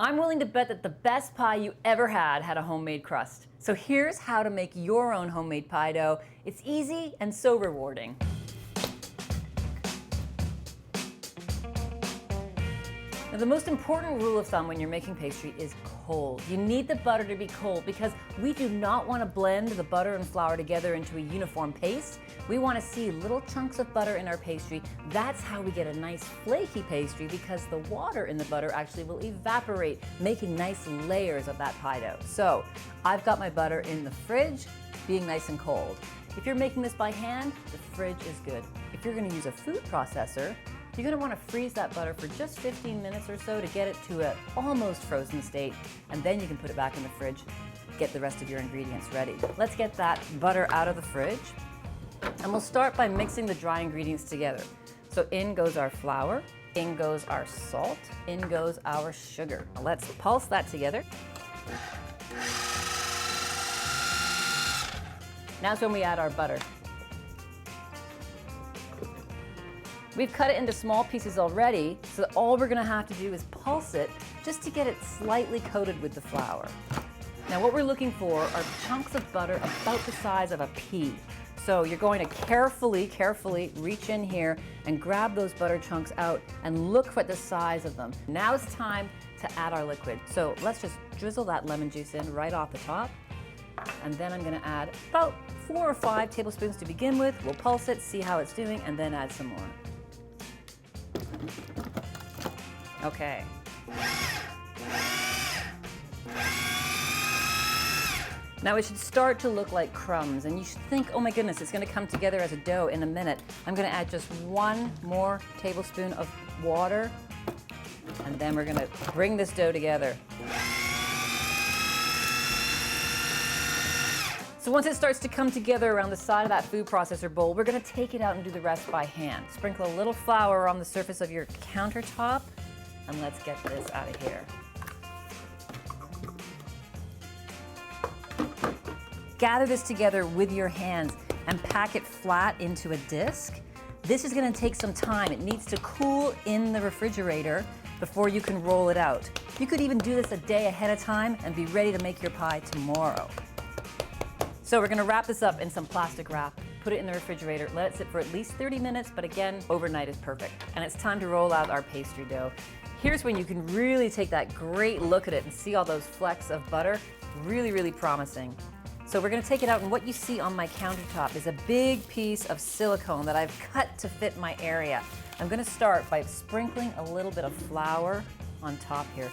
I'm willing to bet that the best pie you ever had a homemade crust. So here's how to make your own homemade pie dough. It's easy and so rewarding. Now, the most important rule of thumb when you're making pastry is cold. You need the butter to be cold because we do not want to blend the butter and flour together into a uniform paste. We want to see little chunks of butter in our pastry. That's how we get a nice flaky pastry, because the water in the butter actually will evaporate, making nice layers of that pie dough. So I've got my butter in the fridge, being nice and cold. If you're making this by hand, the fridge is good. If you're going to use a food processor, you're going to want to freeze that butter for just 15 minutes or so to get it to an almost frozen state, and then you can put it back in the fridge, get the rest of your ingredients ready. Let's get that butter out of the fridge, and we'll start by mixing the dry ingredients together. So in goes our flour, in goes our salt, in goes our sugar. Now let's pulse that together. Now's when we add our butter. We've cut it into small pieces already, so that all we're going to have to do is pulse it just to get it slightly coated with the flour. Now what we're looking for are chunks of butter about the size of a pea. So you're going to carefully reach in here and grab those butter chunks out and look for the size of them. Now it's time to add our liquid. So let's just drizzle that lemon juice in right off the top. And then I'm going to add about 4 or 5 tablespoons to begin with. We'll pulse it, see how it's doing, and then add some more. Okay. Now it should start to look like crumbs, and you should think, oh my goodness, it's going to come together as a dough in a minute. I'm going to add just 1 more tablespoon of water, and then we're going to bring this dough together. So once it starts to come together around the side of that food processor bowl, we're going to take it out and do the rest by hand. Sprinkle a little flour on the surface of your countertop, and let's get this out of here. Gather this together with your hands and pack it flat into a disc. This is going to take some time. It needs to cool in the refrigerator before you can roll it out. You could even do this a day ahead of time and be ready to make your pie tomorrow. So we're going to wrap this up in some plastic wrap, put it in the refrigerator, let it sit for at least 30 minutes, but again, overnight is perfect. And it's time to roll out our pastry dough. Here's when you can really take that great look at it and see all those flecks of butter. Really promising. So we're going to take it out, and what you see on my countertop is a big piece of silicone that I've cut to fit my area. I'm going to start by sprinkling a little bit of flour on top here.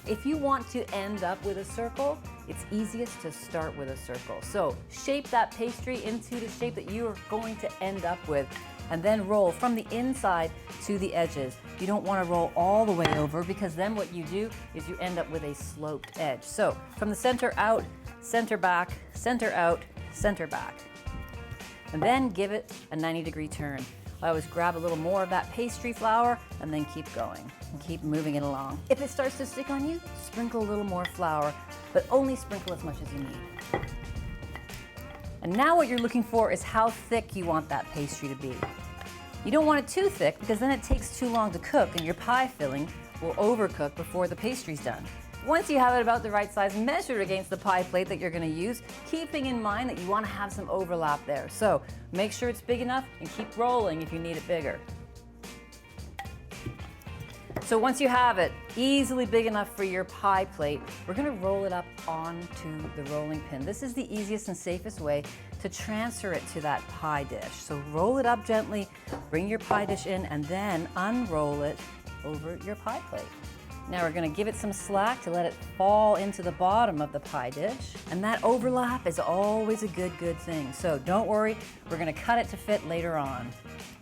If you want to end up with a circle, it's easiest to start with a circle. So shape that pastry into the shape that you are going to end up with, and then roll from the inside to the edges. You don't want to roll all the way over, because then what you do is you end up with a sloped edge. So from the center out, center back, center out, center back. And then give it a 90-degree turn. I always grab a little more of that pastry flour and then keep going and keep moving it along. If it starts to stick on you, sprinkle a little more flour, but only sprinkle as much as you need. And now what you're looking for is how thick you want that pastry to be. You don't want it too thick, because then it takes too long to cook and your pie filling will overcook before the pastry's done. Once you have it about the right size, measure it against the pie plate that you're going to use, keeping in mind that you want to have some overlap there. So make sure it's big enough and keep rolling if you need it bigger. So once you have it easily big enough for your pie plate, we're going to roll it up onto the rolling pin. This is the easiest and safest way to transfer it to that pie dish. So roll it up gently, bring your pie dish in, and then unroll it over your pie plate. Now we're going to give it some slack to let it fall into the bottom of the pie dish. And that overlap is always a good thing. So don't worry, we're going to cut it to fit later on.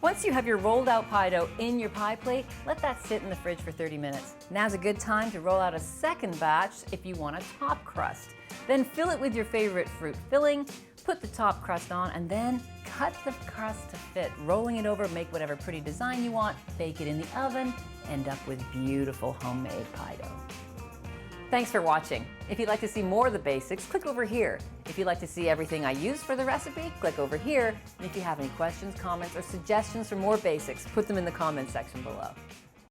Once you have your rolled out pie dough in your pie plate, let that sit in the fridge for 30 minutes. Now's a good time to roll out a second batch if you want a top crust. Then fill it with your favorite fruit filling, put the top crust on, and then cut the crust to fit. Rolling it over, make whatever pretty design you want, bake it in the oven, end up with beautiful homemade pie dough. Thanks for watching. If you'd like to see more of the basics, click over here. If you'd like to see everything I use for the recipe, click over here. And if you have any questions, comments, or suggestions for more basics, put them in the comments section below.